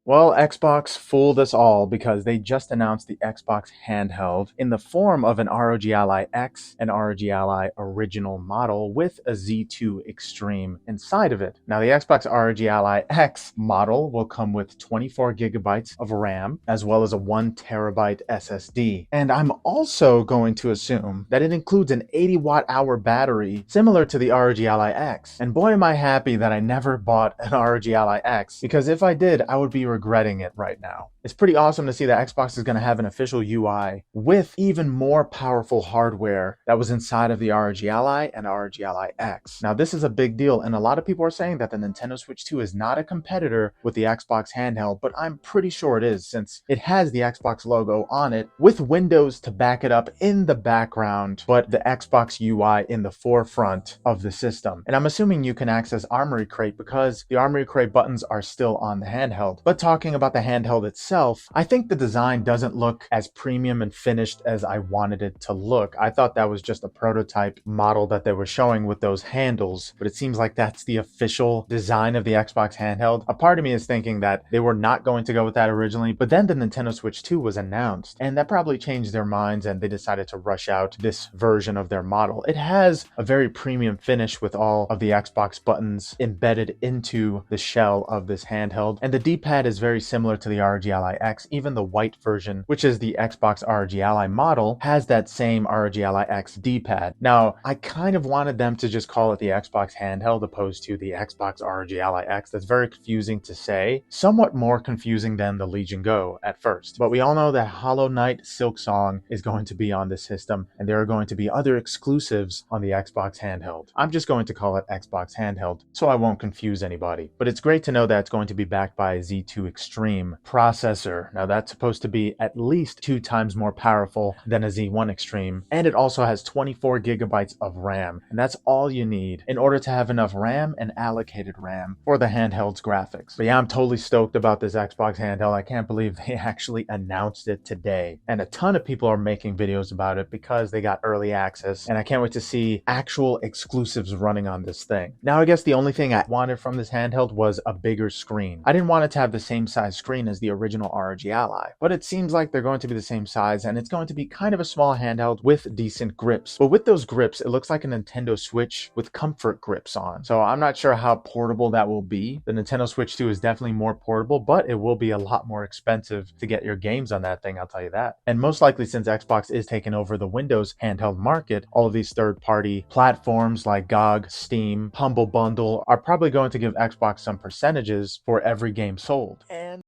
Well, Xbox fooled us all because they just announced the Xbox Handheld in the form of an ROG Ally X and ROG Ally original model with a Z2 Extreme inside of it. Now, the Xbox ROG Ally X model will come with 24 gigabytes of RAM as well as a 1 terabyte SSD. And I'm also going to assume that it includes an 80 watt hour battery similar to the ROG Ally X. And boy, am I happy that I never bought an ROG Ally X, because if I did, I would be regretting it right now. It's pretty awesome to see that Xbox is going to have an official UI with even more powerful hardware that was inside of the ROG Ally and ROG Ally X. Now, this is a big deal, and a lot of people are saying that the Nintendo Switch 2 is not a competitor with the Xbox Handheld, but I'm pretty sure it is, since it has the Xbox logo on it with Windows to back it up in the background, but the Xbox UI in the forefront of the system. And I'm assuming you can access Armory Crate because the Armory Crate buttons are still on the handheld. But talking about the handheld itself, I think the design doesn't look as premium and finished as I wanted it to look. I thought that was just a prototype model that they were showing with those handles, but it seems like that's the official design of the Xbox handheld. A part of me is thinking that they were not going to go with that originally, but then the Nintendo Switch 2 was announced, and that probably changed their minds and they decided to rush out this version of their model. It has a very premium finish with all of the Xbox buttons embedded into the shell of this handheld, and the D-pad is very similar to the ROG Ally X. Even the white version, which is the Xbox ROG Ally model, has that same ROG Ally X D-pad. Now, I kind of wanted them to just call it the Xbox handheld opposed to the Xbox ROG Ally X. That's very confusing to say, somewhat more confusing than the Legion Go at first. But we all know that Hollow Knight Silksong is going to be on this system, and there are going to be other exclusives on the Xbox handheld. I'm just going to call it Xbox handheld so I won't confuse anybody. But it's great to know that it's going to be backed by a Z2 Extreme processor. Now, that's supposed to be at least 2 times more powerful than a Z1 Extreme, and it also has 24 gigabytes of RAM, and that's all you need in order to have enough RAM and allocated RAM for the handheld's graphics. But yeah, I'm totally stoked about this Xbox handheld. I can't believe they actually announced it today, and a ton of people are making videos about it because they got early access, and I can't wait to see actual exclusives running on this thing. Now, I guess the only thing I wanted from this handheld was a bigger screen. I didn't want it to have the same size screen as the original ROG Ally, but it seems like they're going to be the same size, and it's going to be kind of a small handheld with decent grips. But with those grips, it looks like a Nintendo Switch with comfort grips on. So I'm not sure how portable that will be. The Nintendo Switch 2 is definitely more portable, but it will be a lot more expensive to get your games on that thing, I'll tell you that. And most likely, since Xbox is taking over the Windows handheld market, all of these third-party platforms like GOG, Steam, Humble Bundle are probably going to give Xbox some percentages for every game sold. And